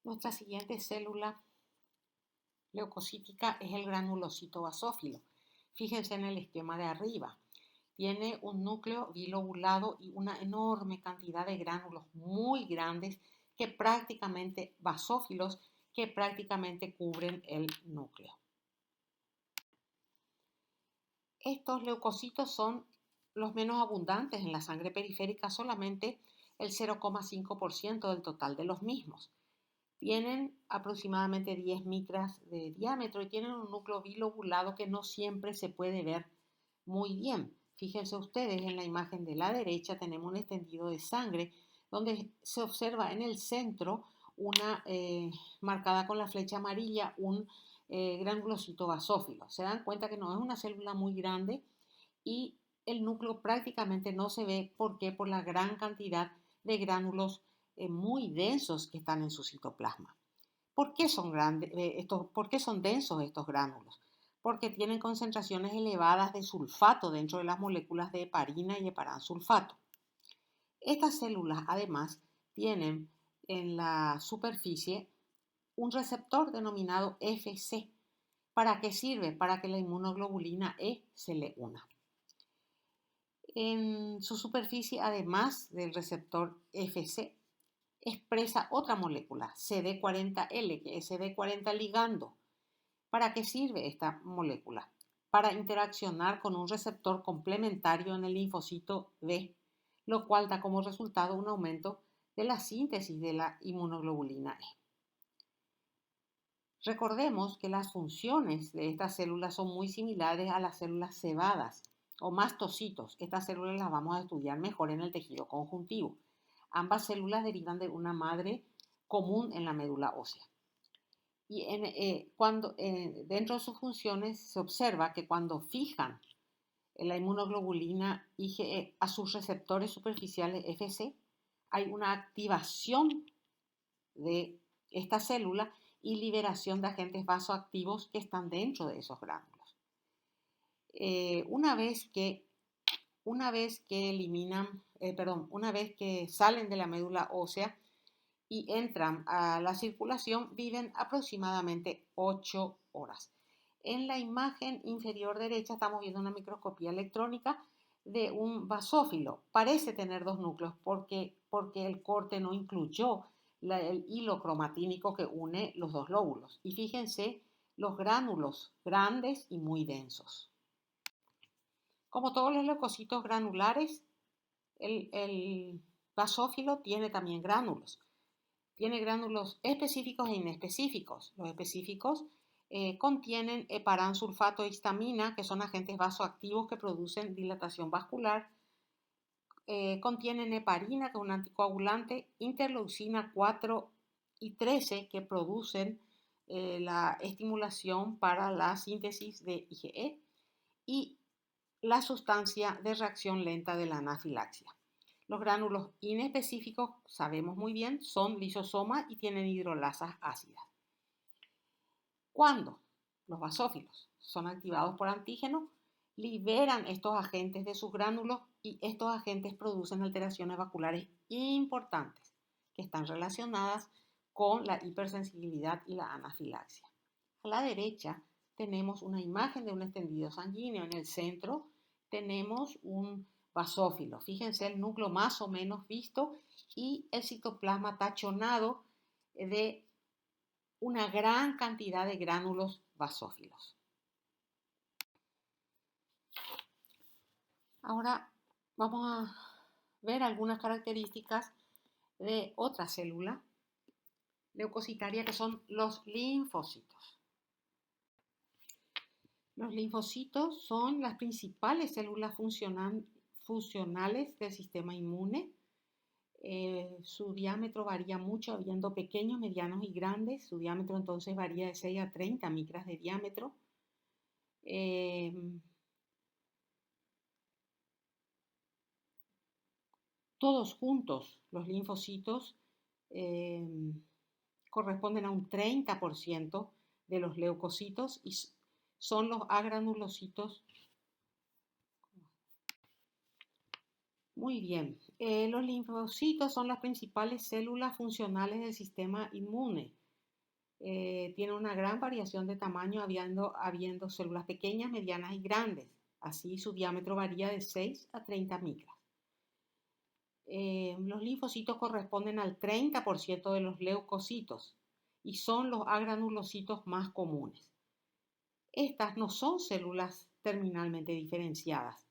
Nuestra siguiente célula leucocítica es el granulocito basófilo. Fíjense en el esquema de arriba. Tiene un núcleo bilobulado y una enorme cantidad de gránulos muy grandes basófilos que prácticamente cubren el núcleo. Estos leucocitos son los menos abundantes en la sangre periférica, solamente el 0,5% del total de los mismos. Tienen aproximadamente 10 micras de diámetro y tienen un núcleo bilobulado que no siempre se puede ver muy bien. Fíjense ustedes, en la imagen de la derecha tenemos un extendido de sangre donde se observa en el centro una marcada con la flecha amarilla un granulocito basófilo. Se dan cuenta que no es una célula muy grande y el núcleo prácticamente no se ve. ¿Por qué? Por la gran cantidad de gránulos muy densos que están en su citoplasma. ¿Por qué son densos estos gránulos? Porque tienen concentraciones elevadas de sulfato dentro de las moléculas de heparina y heparansulfato. Estas células además tienen en la superficie un receptor denominado Fc. ¿Para qué sirve? Para que la inmunoglobulina E se le una. En su superficie, además del receptor Fc, expresa otra molécula, CD40L, que es CD40 ligando. ¿Para qué sirve esta molécula? Para interaccionar con un receptor complementario en el linfocito B, lo cual da como resultado un aumento de la síntesis de la inmunoglobulina E. Recordemos que las funciones de estas células son muy similares a las células cebadas o mastocitos. Estas células las vamos a estudiar mejor en el tejido conjuntivo. Ambas células derivan de una madre común en la médula ósea. Y dentro de sus funciones se observa que cuando fijan la inmunoglobulina IgE a sus receptores superficiales Fc, hay una activación de esta célula y liberación de agentes vasoactivos que están dentro de esos gránulos. Una vez que salen de la médula ósea y entran a la circulación, viven aproximadamente 8 horas. En la imagen inferior derecha estamos viendo una microscopía electrónica de un basófilo. Parece tener dos núcleos porque el corte no incluyó el hilo cromatínico que une los dos lóbulos. Y fíjense los gránulos grandes y muy densos. Como todos los leucocitos granulares, el basófilo tiene también gránulos. Tiene gránulos específicos e inespecíficos. Los específicos contienen heparansulfato e histamina, que son agentes vasoactivos que producen dilatación vascular. Contienen heparina, que es un anticoagulante, interleucina 4 y 13, que producen la estimulación para la síntesis de IgE, y la sustancia de reacción lenta de la anafilaxia. Los gránulos inespecíficos, sabemos muy bien, son lisosomas y tienen hidrolasas ácidas. Cuando los basófilos son activados por antígenos, liberan estos agentes de sus gránulos y estos agentes producen alteraciones vasculares importantes que están relacionadas con la hipersensibilidad y la anafilaxia. A la derecha tenemos una imagen de un extendido sanguíneo. En el centro tenemos un basófilo. Fíjense el núcleo más o menos visto y el citoplasma tachonado de una gran cantidad de gránulos basófilos. Ahora vamos a ver algunas características de otra célula leucocitaria, que son los linfocitos. Los linfocitos son las principales células funcionales del sistema inmune. Su diámetro varía mucho, habiendo pequeños, medianos y grandes. Su diámetro entonces varía de 6 a 30 micras de diámetro. Todos juntos, los linfocitos corresponden a un 30% de los leucocitos y son los agranulocitos. Muy bien, los linfocitos son las principales células funcionales del sistema inmune. Tiene una gran variación de tamaño, habiendo células pequeñas, medianas y grandes. Así su diámetro varía de 6 a 30 micras. Los linfocitos corresponden al 30% de los leucocitos y son los agranulocitos más comunes. Estas no son células terminalmente diferenciadas,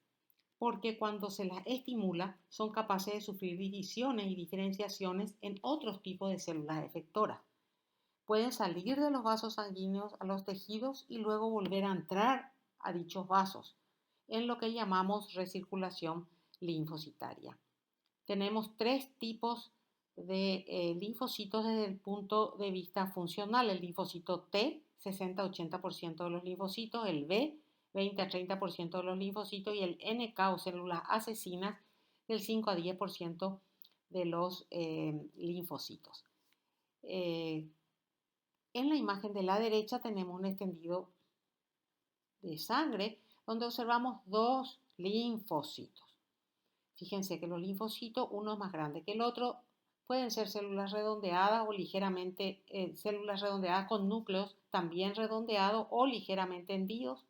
porque cuando se las estimula son capaces de sufrir divisiones y diferenciaciones en otros tipos de células efectoras. Pueden salir de los vasos sanguíneos a los tejidos y luego volver a entrar a dichos vasos, en lo que llamamos recirculación linfocitaria. Tenemos tres tipos de linfocitos desde el punto de vista funcional. El linfocito T, 60-80% de los linfocitos, el B, 20-30% de los linfocitos y el NK o células asesinas, del 5-10% de los linfocitos. En la imagen de la derecha tenemos un extendido de sangre donde observamos dos linfocitos. Fíjense que los linfocitos, uno es más grande que el otro, pueden ser células redondeadas o ligeramente, células redondeadas con núcleos también redondeados o ligeramente hendidos,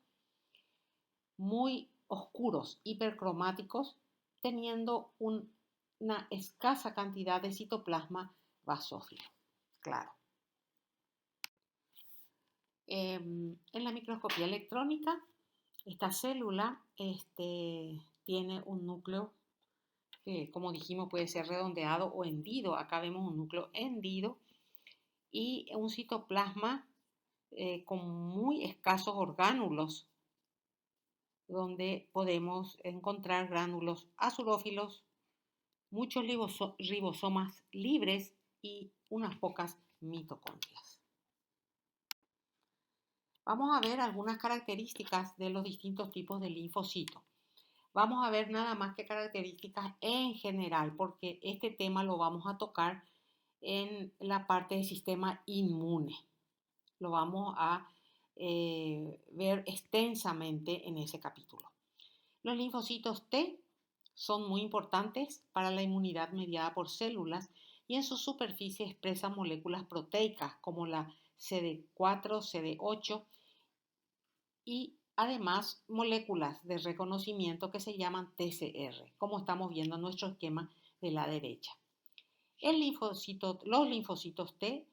muy oscuros, hipercromáticos, teniendo una escasa cantidad de citoplasma basófilo. Claro. En la microscopía electrónica, esta célula tiene un núcleo que, como dijimos, puede ser redondeado o hendido. Acá vemos un núcleo hendido y un citoplasma con muy escasos orgánulos, donde podemos encontrar gránulos azurófilos, muchos ribosomas libres y unas pocas mitocondrias. Vamos a ver algunas características de los distintos tipos de linfocitos. Vamos a ver nada más que características en general, porque este tema lo vamos a tocar en la parte del sistema inmune. Lo vamos a ver extensamente en ese capítulo. Los linfocitos T son muy importantes para la inmunidad mediada por células y en su superficie expresan moléculas proteicas como la CD4, CD8 y además moléculas de reconocimiento que se llaman TCR, como estamos viendo en nuestro esquema de la derecha. Los linfocitos T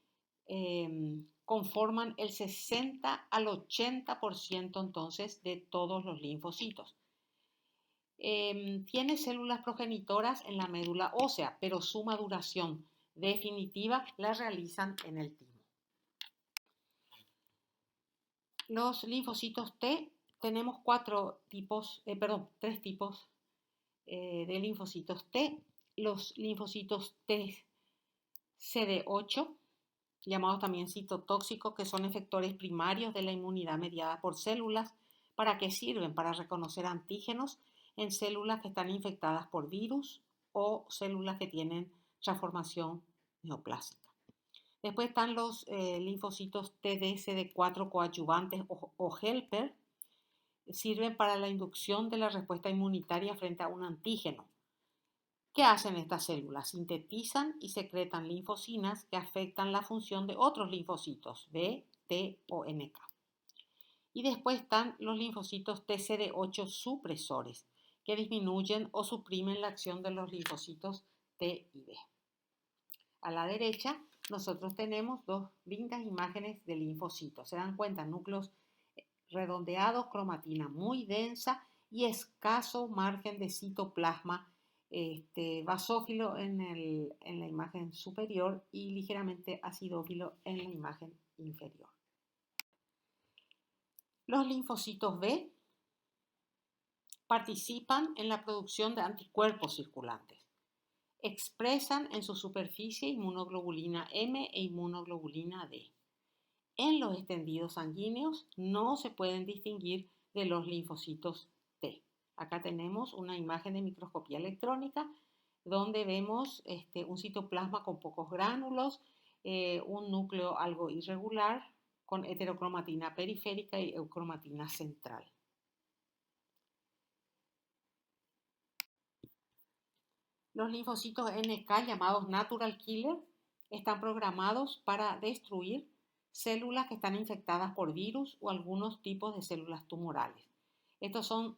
conforman el 60 al 80% entonces de todos los linfocitos. Tiene células progenitoras en la médula ósea, pero su maduración definitiva la realizan en el timo. Los linfocitos T, tenemos tres tipos de linfocitos T. Los linfocitos T CD8, llamados también citotóxicos, que son efectores primarios de la inmunidad mediada por células. ¿Para qué sirven? Para reconocer antígenos en células que están infectadas por virus o células que tienen transformación neoplásica. Después están los linfocitos TD-CD4 coadyuvantes o helper. Sirven para la inducción de la respuesta inmunitaria frente a un antígeno. ¿Qué hacen estas células? Sintetizan y secretan linfocinas que afectan la función de otros linfocitos, B, T o NK. Y después están los linfocitos TCD8 supresores, que disminuyen o suprimen la acción de los linfocitos T y B. A la derecha, nosotros tenemos dos lindas imágenes de linfocitos. Se dan cuenta, núcleos redondeados, cromatina muy densa y escaso margen de citoplasma basófilo en la imagen superior y ligeramente acidófilo en la imagen inferior. Los linfocitos B participan en la producción de anticuerpos circulantes. Expresan en su superficie inmunoglobulina M e inmunoglobulina D. En los extendidos sanguíneos no se pueden distinguir de los linfocitos T. Acá tenemos una imagen de microscopía electrónica donde vemos un citoplasma con pocos gránulos, un núcleo algo irregular con heterocromatina periférica y eucromatina central. Los linfocitos NK, llamados natural killer, están programados para destruir células que están infectadas por virus o algunos tipos de células tumorales. Estas son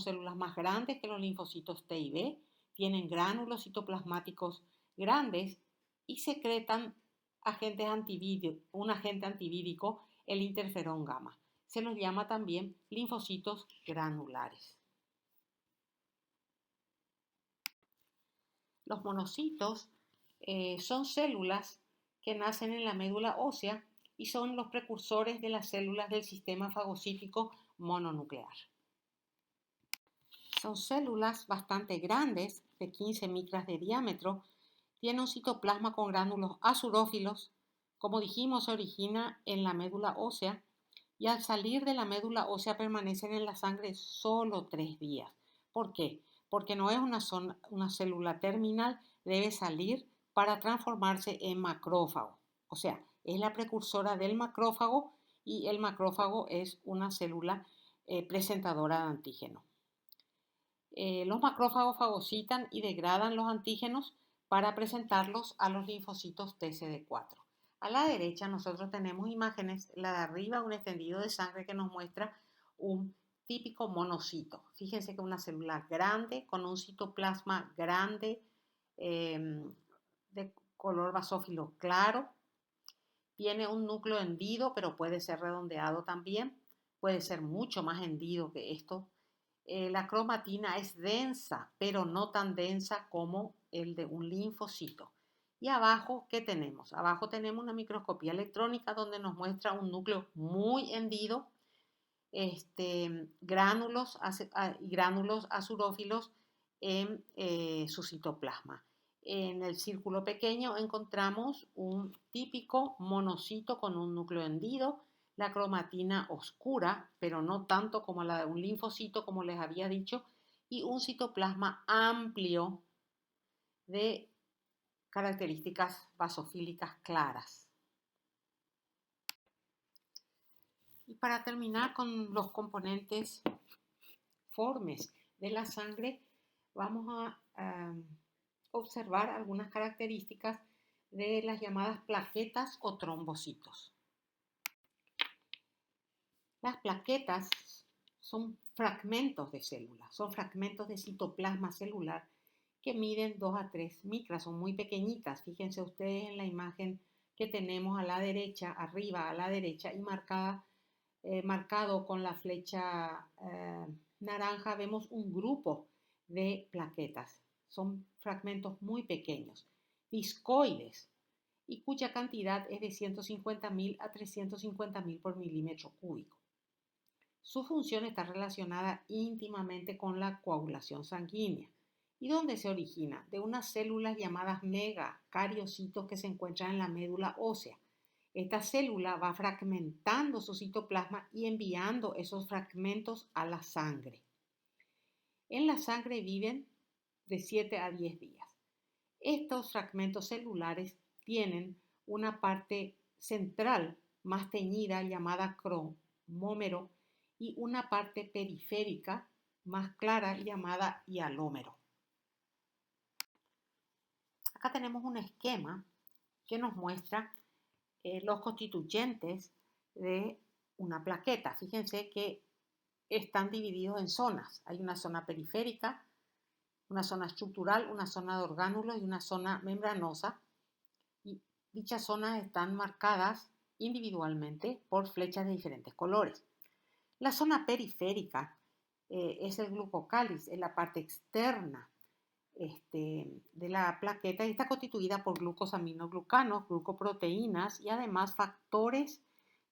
células más grandes que los linfocitos T y B, tienen gránulos citoplasmáticos grandes y secretan un agente antivírico, el interferón gamma. Se los llama también linfocitos granulares. Los monocitos son células que nacen en la médula ósea y son los precursores de las células del sistema fagocítico mononuclear. Son células bastante grandes, de 15 micras de diámetro, tienen un citoplasma con gránulos azurófilos, como dijimos, se origina en la médula ósea y al salir de la médula ósea permanecen en la sangre solo 3 días. ¿Por qué? Porque no es una célula terminal, debe salir para transformarse en macrófago. O sea, es la precursora del macrófago y el macrófago es una célula presentadora de antígeno. Los macrófagos fagocitan y degradan los antígenos para presentarlos a los linfocitos TCD4. A la derecha nosotros tenemos imágenes, la de arriba un extendido de sangre que nos muestra un típico monocito. Fíjense que es una célula grande con un citoplasma grande de color basófilo claro. Tiene un núcleo hendido, pero puede ser redondeado también. Puede ser mucho más hendido que esto. La cromatina es densa, pero no tan densa como el de un linfocito. Y abajo, ¿qué tenemos? Abajo tenemos una microscopía electrónica donde nos muestra un núcleo muy hendido, gránulos azurófilos en su citoplasma. En el círculo pequeño encontramos un típico monocito con un núcleo hendido, la cromatina oscura, pero no tanto como la de un linfocito, como les había dicho, y un citoplasma amplio de características basofílicas claras. Y para terminar con los componentes formes de la sangre, vamos a observar algunas características de las llamadas plaquetas o trombocitos. Las plaquetas son fragmentos de células, son fragmentos de citoplasma celular que miden 2 a 3 micras, son muy pequeñitas. Fíjense ustedes en la imagen que tenemos a la derecha, arriba a la derecha y marcado con la flecha naranja, vemos un grupo de plaquetas. Son fragmentos muy pequeños, discoides, y cuya cantidad es de 150.000 a 350.000 por milímetro cúbico. Su función está relacionada íntimamente con la coagulación sanguínea. ¿Y dónde se origina? De unas células llamadas megacariocitos que se encuentran en la médula ósea. Esta célula va fragmentando su citoplasma y enviando esos fragmentos a la sangre. En la sangre viven de 7 a 10 días. Estos fragmentos celulares tienen una parte central más teñida llamada cromómero y una parte periférica más clara llamada hialómero. Acá tenemos un esquema que nos muestra los constituyentes de una plaqueta. Fíjense que están divididos en zonas. Hay una zona periférica, una zona estructural, una zona de orgánulos y una zona membranosa. Y dichas zonas están marcadas individualmente por flechas de diferentes colores. La zona periférica es el glucocáliz, es la parte externa de la plaqueta y está constituida por glucosaminoglucanos, glucoproteínas y además factores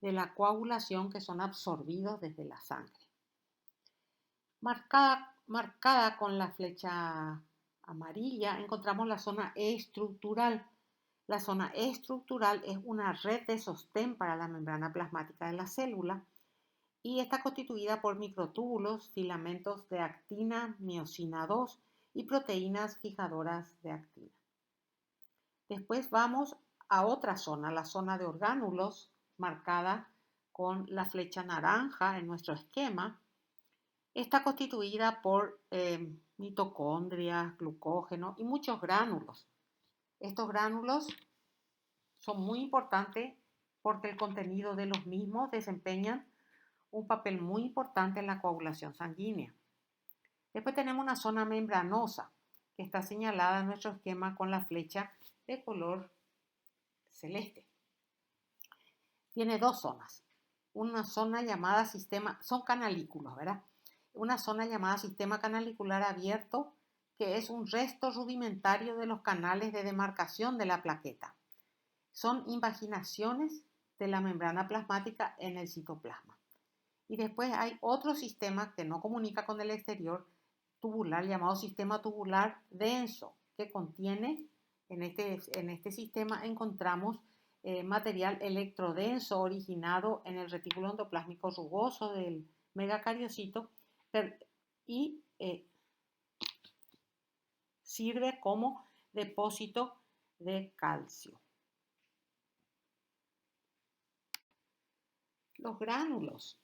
de la coagulación que son absorbidos desde la sangre. Marcada con la flecha amarilla encontramos la zona estructural. La zona estructural es una red de sostén para la membrana plasmática de la célula y está constituida por microtúbulos, filamentos de actina, miosina 2 y proteínas fijadoras de actina. Después vamos a otra zona, la zona de orgánulos, marcada con la flecha naranja en nuestro esquema. Está constituida por mitocondrias, glucógeno y muchos gránulos. Estos gránulos son muy importantes porque el contenido de los mismos desempeñan un papel muy importante en la coagulación sanguínea. Después tenemos una zona membranosa, que está señalada en nuestro esquema con la flecha de color celeste. Tiene dos zonas. Una zona llamada sistema, son canalículos, ¿verdad? Una zona llamada sistema canalicular abierto, que es un resto rudimentario de los canales de demarcación de la plaqueta. Son invaginaciones de la membrana plasmática en el citoplasma. Y después hay otro sistema que no comunica con el exterior, tubular, llamado sistema tubular denso, que contiene, en este sistema encontramos material electrodenso originado en el retículo endoplásmico rugoso del megacariocito y sirve como depósito de calcio. Los gránulos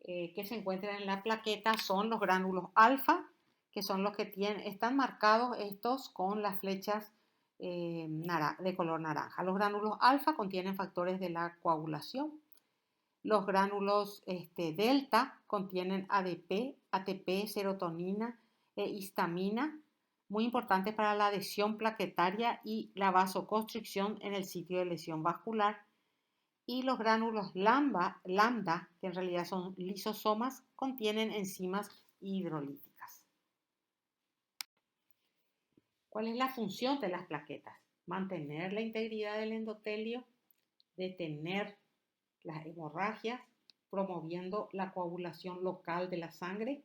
que se encuentran en la plaqueta son los gránulos alfa, que son los que están marcados estos con las flechas de color naranja. Los gránulos alfa contienen factores de la coagulación. Los gránulos delta contienen ADP, ATP, serotonina e histamina, muy importantes para la adhesión plaquetaria y la vasoconstricción en el sitio de lesión vascular. Y los gránulos lambda, que en realidad son lisosomas, contienen enzimas hidrolíticas. ¿Cuál es la función de las plaquetas? Mantener la integridad del endotelio, detener las hemorragias, promoviendo la coagulación local de la sangre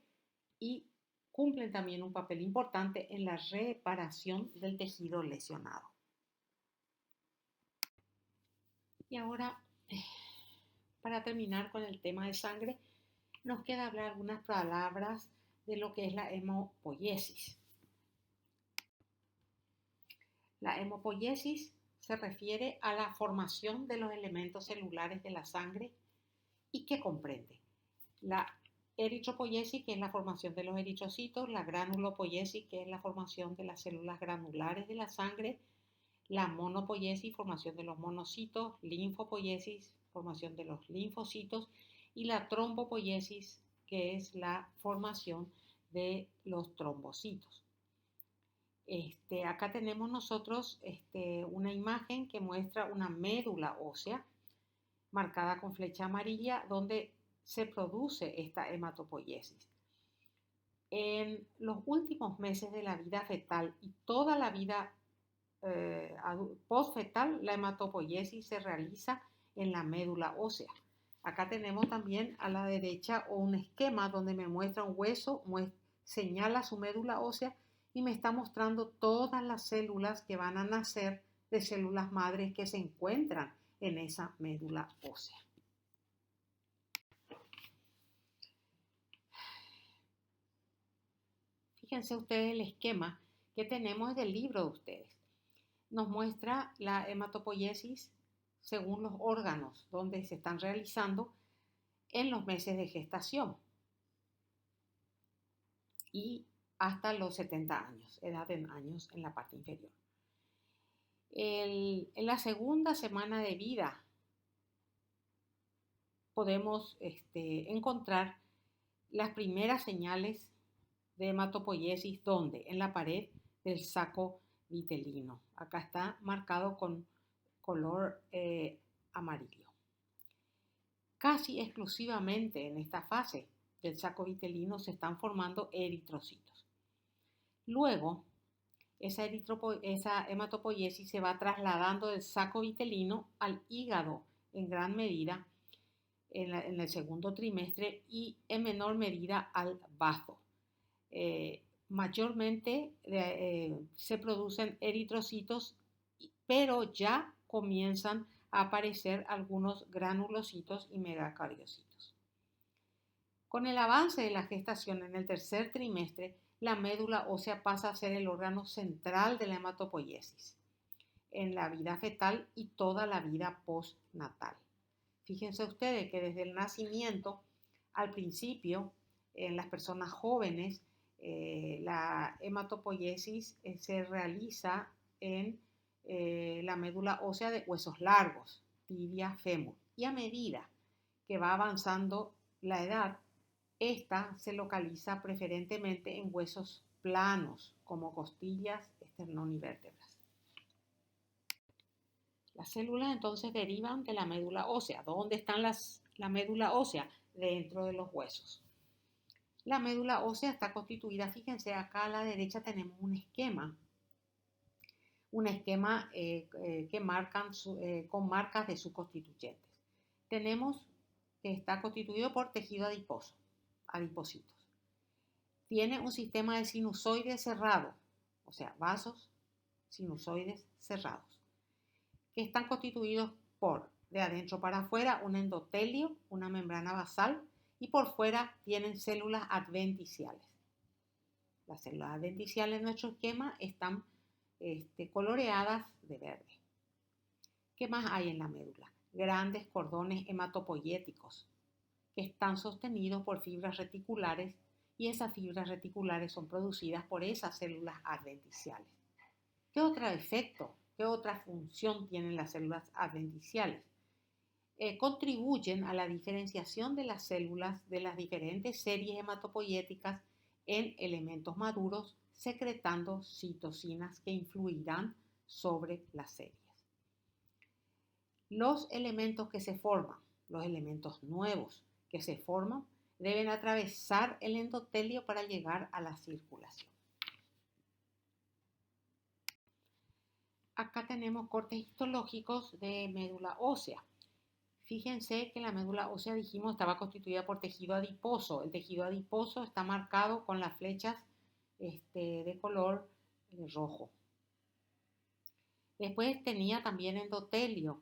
y cumplen también un papel importante en la reparación del tejido lesionado. Y ahora, para terminar con el tema de sangre, nos queda hablar algunas palabras de lo que es la hemopoiesis. La hemopoiesis se refiere a la formación de los elementos celulares de la sangre y que comprende la eritropoiesis, que es la formación de los eritrocitos, la granulopoiesis, que es la formación de las células granulares de la sangre, la monopoiesis, formación de los monocitos, linfopoiesis, formación de los linfocitos, y la trombopoiesis, que es la formación de los trombocitos. Acá tenemos nosotros una imagen que muestra una médula ósea marcada con flecha amarilla donde se produce esta hematopoiesis. En los últimos meses de la vida fetal y toda la vida postfetal, la hematopoiesis se realiza en la médula ósea. Acá tenemos también a la derecha un esquema donde me muestra un hueso, señala su médula ósea y me está mostrando todas las células que van a nacer de células madres que se encuentran en esa médula ósea. Fíjense ustedes el esquema que tenemos del libro de ustedes. Nos muestra la hematopoiesis según los órganos donde se están realizando en los meses de gestación y hasta los 70 años, edad en años en la parte inferior. En la segunda semana de vida podemos encontrar las primeras señales de hematopoiesis, ¿dónde? En la pared del saco vitelino. Acá está marcado con color amarillo. Casi exclusivamente en esta fase del saco vitelino se están formando eritrocitos. Luego, esa hematopoiesis se va trasladando del saco vitelino al hígado en gran medida en el segundo trimestre y en menor medida al bazo. Mayormente se producen eritrocitos, pero ya comienzan a aparecer algunos granulocitos y megacariocitos. Con el avance de la gestación en el tercer trimestre, la médula ósea pasa a ser el órgano central de la hematopoiesis en la vida fetal y toda la vida postnatal. Fíjense ustedes que desde el nacimiento, al principio, en las personas jóvenes, la hematopoiesis se realiza en la médula ósea de huesos largos, tibia, fémur. Y a medida que va avanzando la edad, esta se localiza preferentemente en huesos planos, como costillas, esternón y vértebras. Las células entonces derivan de la médula ósea. ¿Dónde están la médula ósea? Dentro de los huesos. La médula ósea está constituida, fíjense, acá a la derecha tenemos un esquema que con marcas de sus constituyentes. Tenemos que está constituido por tejido adiposo, adipocitos. Tiene un sistema de sinusoides cerrado, o sea, vasos sinusoides cerrados, que están constituidos por, de adentro para afuera, un endotelio, una membrana basal, y por fuera tienen células adventiciales. Las células adventiciales en nuestro esquema están coloreadas de verde. ¿Qué más hay en la médula? Grandes cordones hematopoyéticos que están sostenidos por fibras reticulares, y esas fibras reticulares son producidas por esas células adventiciales. ¿Qué otro efecto, qué otra función tienen las células adventiciales? Contribuyen a la diferenciación de las células de las diferentes series hematopoyéticas en elementos maduros, secretando citocinas que influirán sobre las series. Los elementos que se forman, los elementos nuevos que se forman, deben atravesar el endotelio para llegar a la circulación. Acá tenemos cortes histológicos de médula ósea. Fíjense que la médula ósea, dijimos, estaba constituida por tejido adiposo. El tejido adiposo está marcado con las flechas de color rojo. Después tenía también endotelio,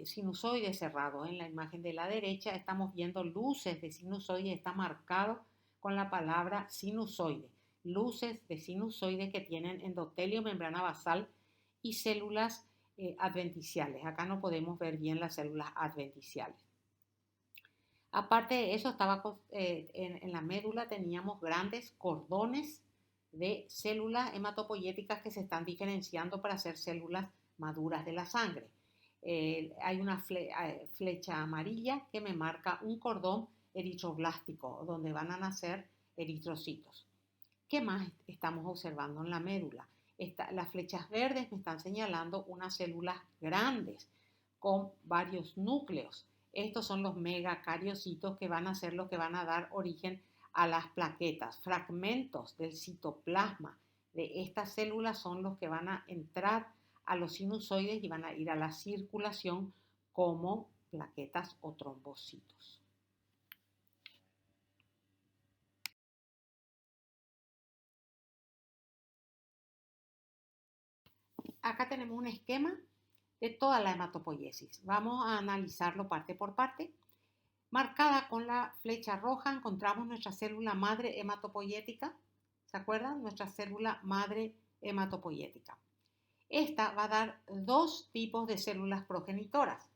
sinusoide cerrado. En la imagen de la derecha estamos viendo luces de sinusoide, está marcado con la palabra sinusoide. Luces de sinusoide que tienen endotelio, membrana basal y células adventiciales. Acá no podemos ver bien las células adventiciales. Aparte de eso, en la médula teníamos grandes cordones de células hematopoyéticas que se están diferenciando para ser células maduras de la sangre. Hay una flecha amarilla que me marca un cordón eritroblástico, donde van a nacer eritrocitos. ¿Qué más estamos observando en la médula? Las flechas verdes me están señalando unas células grandes con varios núcleos. Estos son los megacariocitos que van a ser los que van a dar origen a las plaquetas. Fragmentos del citoplasma de estas células son los que van a entrar a los sinusoides y van a ir a la circulación como plaquetas o trombocitos. Acá tenemos un esquema de toda la hematopoiesis. Vamos a analizarlo parte por parte. Marcada con la flecha roja encontramos nuestra célula madre hematopoyética. ¿Se acuerdan? Nuestra célula madre hematopoyética. Esta va a dar dos tipos de células progenitoras.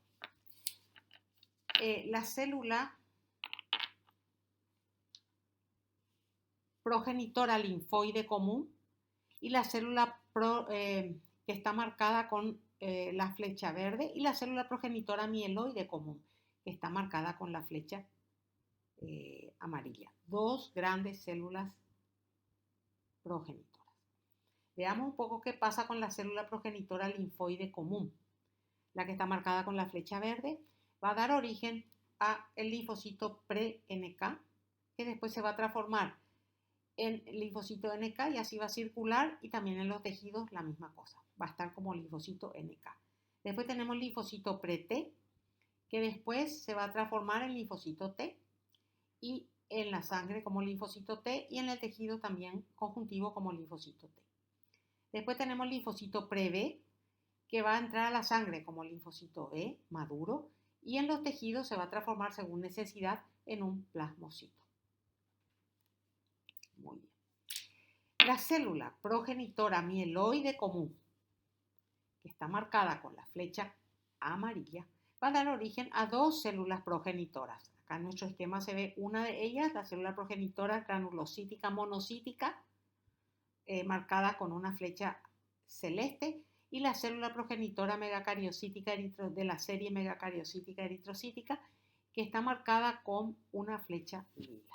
La célula progenitora linfoide común y la célula que está marcada con la flecha verde, y la célula progenitora mieloide común, que está marcada con la flecha amarilla. Dos grandes células progenitoras. Veamos un poco qué pasa con la célula progenitora linfoide común. La que está marcada con la flecha verde va a dar origen a el linfocito pre-NK, que después se va a transformar en linfocito NK y así va a circular, y también en los tejidos la misma cosa, va a estar como linfocito NK. Después tenemos linfocito pre-T, que después se va a transformar en linfocito T, y en la sangre como linfocito T, y en el tejido también conjuntivo como linfocito T. Después tenemos linfocito pre-B, que va a entrar a la sangre como linfocito B maduro, y en los tejidos se va a transformar según necesidad en un plasmocito. Muy bien. La célula progenitora mieloide común, que está marcada con la flecha amarilla, va a dar origen a dos células progenitoras. Acá en nuestro esquema se ve una de ellas, la célula progenitora granulocítica monocítica, marcada con una flecha celeste, y la célula progenitora megacariocítica de la serie megacariocítica eritrocítica, que está marcada con una flecha lila.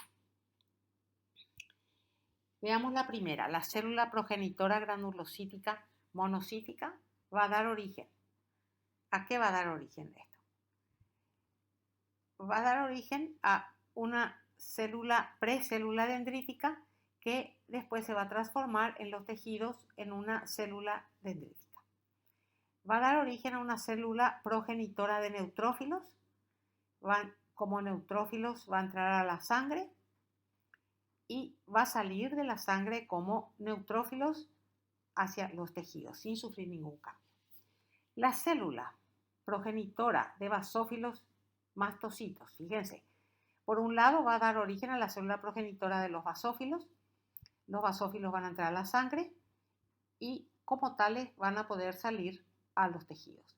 Veamos la primera, la célula progenitora granulocítica monocítica va a dar origen. ¿A qué va a dar origen esto? Va a dar origen a una célula precélula dendrítica que después se va a transformar en los tejidos en una célula dendrítica. Va a dar origen a una célula progenitora de neutrófilos. Como neutrófilos va a entrar a la sangre y va a salir de la sangre como neutrófilos hacia los tejidos sin sufrir ningún cambio. La célula progenitora de basófilos mastocitos, fíjense, por un lado va a dar origen a la célula progenitora de los basófilos van a entrar a la sangre y como tales van a poder salir a los tejidos.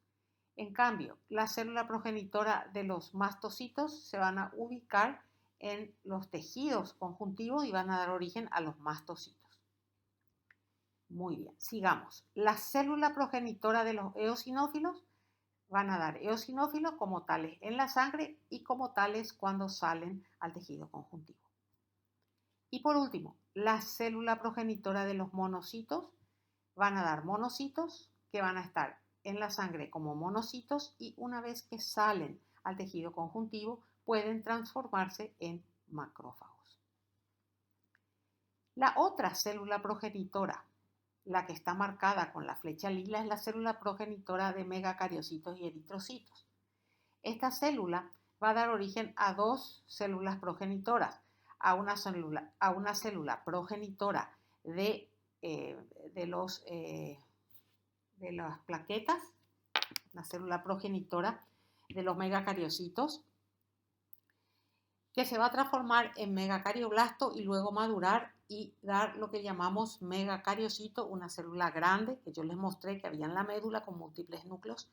En cambio, la célula progenitora de los mastocitos se van a ubicar en los tejidos conjuntivos y van a dar origen a los mastocitos. Muy bien, sigamos. La célula progenitora de los eosinófilos van a dar eosinófilos como tales en la sangre y como tales cuando salen al tejido conjuntivo. Y por último, la célula progenitora de los monocitos van a dar monocitos que van a estar en la sangre como monocitos y una vez que salen al tejido conjuntivo pueden transformarse en macrófagos. La otra célula progenitora, la que está marcada con la flecha lila, es la célula progenitora de megacariocitos y eritrocitos. Esta célula va a dar origen a dos células progenitoras, a una célula progenitora de las plaquetas, la célula progenitora de los megacariocitos, que se va a transformar en megacarioblasto y luego madurar y dar lo que llamamos megacariocito, una célula grande que yo les mostré que había en la médula con múltiples núcleos,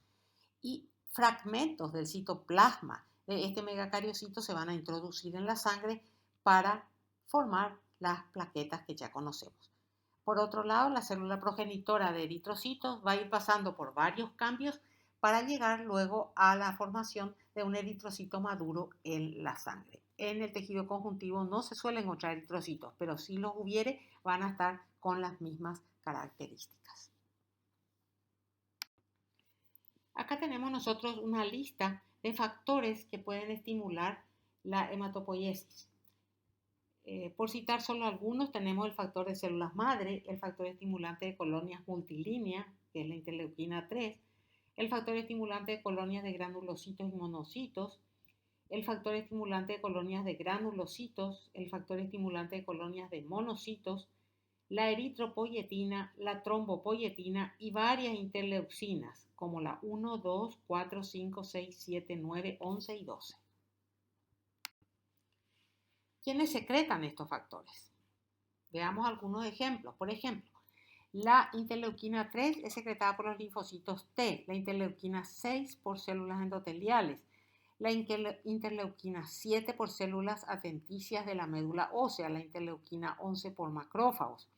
y fragmentos del citoplasma de este megacariocito se van a introducir en la sangre para formar las plaquetas que ya conocemos. Por otro lado, la célula progenitora de eritrocitos va a ir pasando por varios cambios para llegar luego a la formación de un eritrocito maduro en la sangre. En el tejido conjuntivo no se suelen encontrar eritrocitos, pero si los hubiere van a estar con las mismas características. Acá tenemos nosotros una lista de factores que pueden estimular la hematopoiesis. Por citar solo algunos, tenemos el factor de células madre, el factor estimulante de colonias multilínea, que es la interleuquina 3, el factor estimulante de colonias de granulocitos y monocitos, el factor estimulante de colonias de granulocitos, el factor estimulante de colonias de monocitos, la eritropoyetina, la trombopoyetina y varias interleucinas, como la 1, 2, 4, 5, 6, 7, 9, 11 y 12. ¿Quiénes secretan estos factores? Veamos algunos ejemplos. Por ejemplo, la interleuquina 3 es secretada por los linfocitos T, la interleuquina 6 por células endoteliales, la interleuquina 7 por células adventicias de la médula ósea, la interleuquina 11 por macrófagos.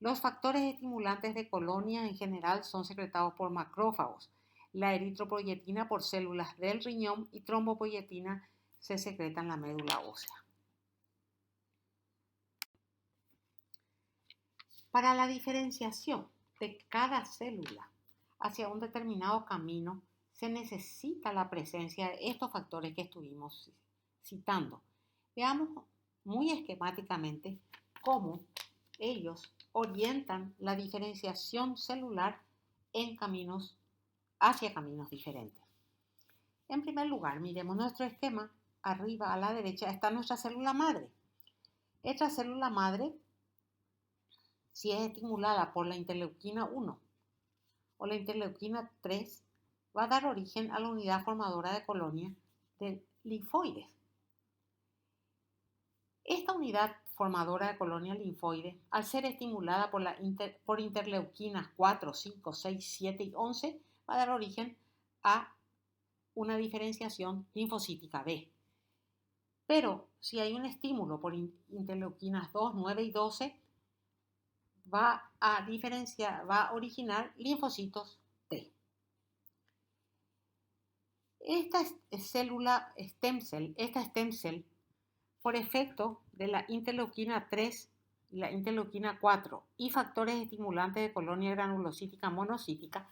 Los factores estimulantes de colonias en general son secretados por macrófagos, la eritropoyetina por células del riñón y trombopoyetina se secreta en la médula ósea. Para la diferenciación de cada célula hacia un determinado camino, se necesita la presencia de estos factores que estuvimos citando. Veamos muy esquemáticamente cómo ellos orientan la diferenciación celular hacia caminos diferentes. En primer lugar, miremos nuestro esquema. Arriba a la derecha está nuestra célula madre. Esta célula madre, si es estimulada por la interleuquina 1 o la interleuquina 3, va a dar origen a la unidad formadora de colonia de linfoides. Esta unidad formadora de colonia linfoide, al ser estimulada por interleuquinas 4, 5, 6, 7 y 11, va a dar origen a una diferenciación linfocítica B. Pero si hay un estímulo por interleuquinas 2, 9 y 12, va a originar linfocitos T. Esta stem cell, por efecto de la interleuquina 3 y la interleuquina 4 y factores estimulantes de colonia granulocítica monocítica,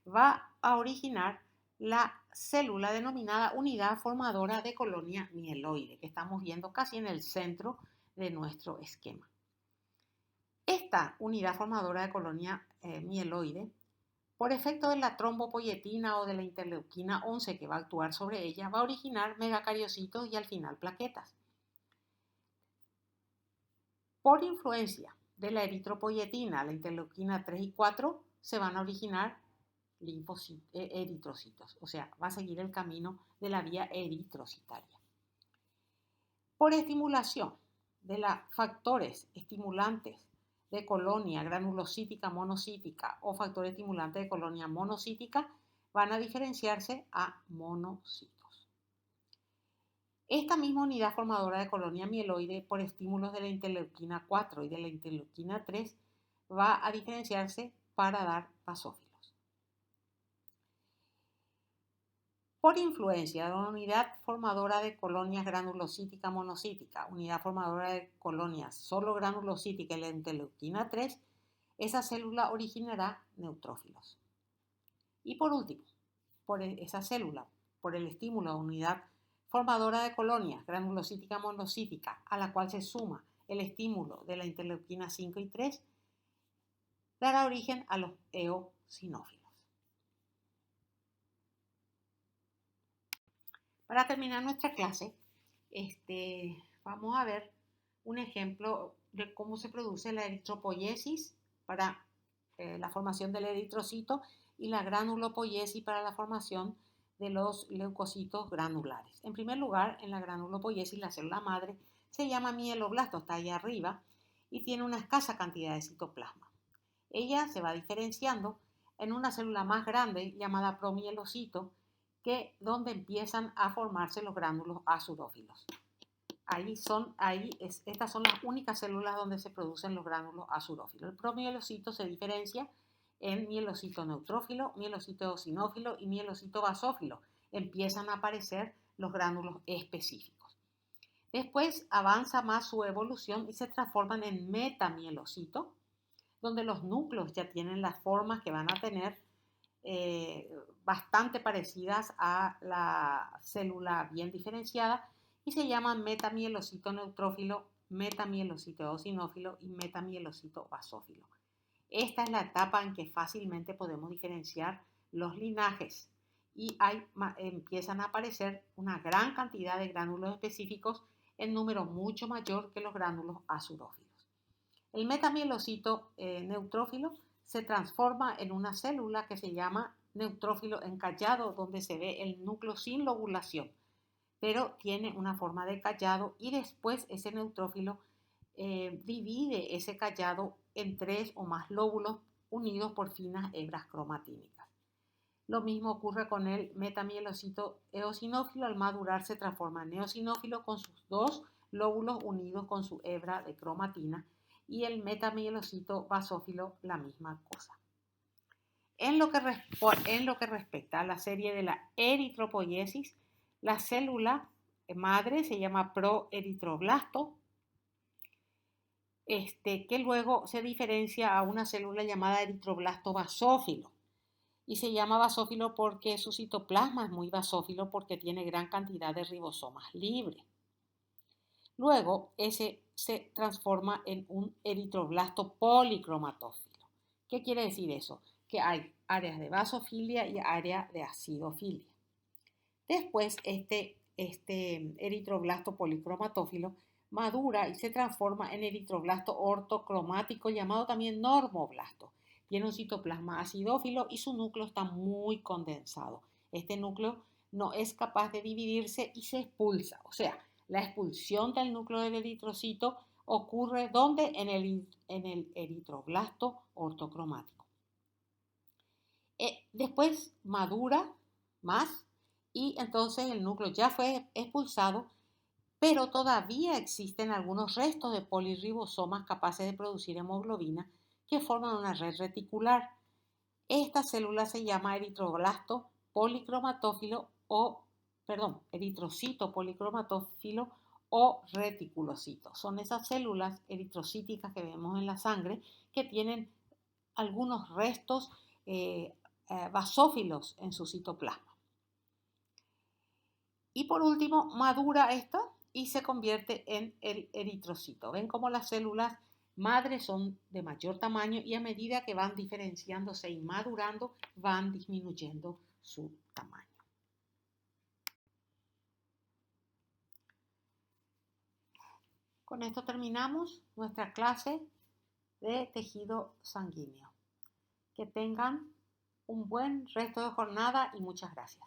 va a originar la célula denominada unidad formadora de colonia mieloide, que estamos viendo casi en el centro de nuestro esquema. Esta unidad formadora de colonia mieloide, por efecto de la trombopoyetina o de la interleuquina 11 que va a actuar sobre ella, va a originar megacariocitos y al final plaquetas. Por influencia de la eritropoyetina, la interleuquina 3 y 4, se van a originar eritrocitos, o sea, va a seguir el camino de la vía eritrocitaria. Por estimulación de los factores estimulantes de colonia granulocítica monocítica o factores estimulantes de colonia monocítica, van a diferenciarse a monocitos. Esta misma unidad formadora de colonia mieloide, por estímulos de la interleuquina 4 y de la interleuquina 3, va a diferenciarse para dar basófilos. Por influencia de la unidad formadora de colonias granulocítica monocítica, unidad formadora de colonias solo granulocítica y la interleuquina 3, esa célula originará neutrófilos. Y por último, por esa célula, por el estímulo de unidad formadora de colonias granulocítica monocítica, a la cual se suma el estímulo de la interleuquina 5 y 3, dará origen a los eosinófilos. Para terminar nuestra clase, vamos a ver un ejemplo de cómo se produce la eritropoiesis para la formación del eritrocito y la granulopoiesis para la formación de los leucocitos granulares. En primer lugar, en la granulopoiesis, la célula madre se llama mieloblasto, está ahí arriba, y tiene una escasa cantidad de citoplasma. Ella se va diferenciando en una célula más grande llamada promielocito, donde empiezan a formarse los gránulos azudófilos. Estas son las únicas células donde se producen los gránulos azudófilos. El promielocito se diferencia en mielocito neutrófilo, mielocito eosinófilo y mielocito basófilo. Empiezan a aparecer los gránulos específicos. Después avanza más su evolución y se transforman en metamielocito, donde los núcleos ya tienen las formas que van a tener bastante parecidas a la célula bien diferenciada y se llaman metamielocito neutrófilo, metamielocito eosinófilo y metamielocito basófilo. Esta es la etapa en que fácilmente podemos diferenciar los linajes y empiezan a aparecer una gran cantidad de gránulos específicos en número mucho mayor que los gránulos azudófilos. El metamielocito neutrófilo se transforma en una célula que se llama neutrófilo encallado, donde se ve el núcleo sin lobulación, pero tiene una forma de callado y después ese neutrófilo divide ese callado en 3 o más lóbulos unidos por finas hebras cromatínicas. Lo mismo ocurre con el metamielocito eosinófilo. Al madurar se transforma en eosinófilo con sus 2 lóbulos unidos con su hebra de cromatina, y el metamielocito basófilo la misma cosa. En lo que respecta a la serie de la eritropoiesis, la célula madre se llama proeritroblasto, que luego se diferencia a una célula llamada eritroblasto basófilo. Y se llama basófilo porque su citoplasma es muy basófilo porque tiene gran cantidad de ribosomas libres. Luego, ese se transforma en un eritroblasto policromatófilo. ¿Qué quiere decir eso? Que hay áreas de basofilia y áreas de acidofilia. Después, este eritroblasto policromatófilo madura y se transforma en eritroblasto ortocromático, llamado también normoblasto. Tiene un citoplasma acidófilo y su núcleo está muy condensado. Este núcleo no es capaz de dividirse y se expulsa. O sea, la expulsión del núcleo del eritrocito ocurre ¿dónde? En el eritroblasto ortocromático. Después madura más y entonces el núcleo ya fue expulsado, pero todavía existen algunos restos de polirribosomas capaces de producir hemoglobina que forman una red reticular. Esta célula se llama eritrocito policromatófilo o reticulocito. Son esas células eritrocíticas que vemos en la sangre que tienen algunos restos basófilos en su citoplasma. Y por último, madura esta y se convierte en el eritrocito. Ven cómo las células madres son de mayor tamaño y a medida que van diferenciándose y madurando, van disminuyendo su tamaño. Con esto terminamos nuestra clase de tejido sanguíneo. Que tengan un buen resto de jornada y muchas gracias.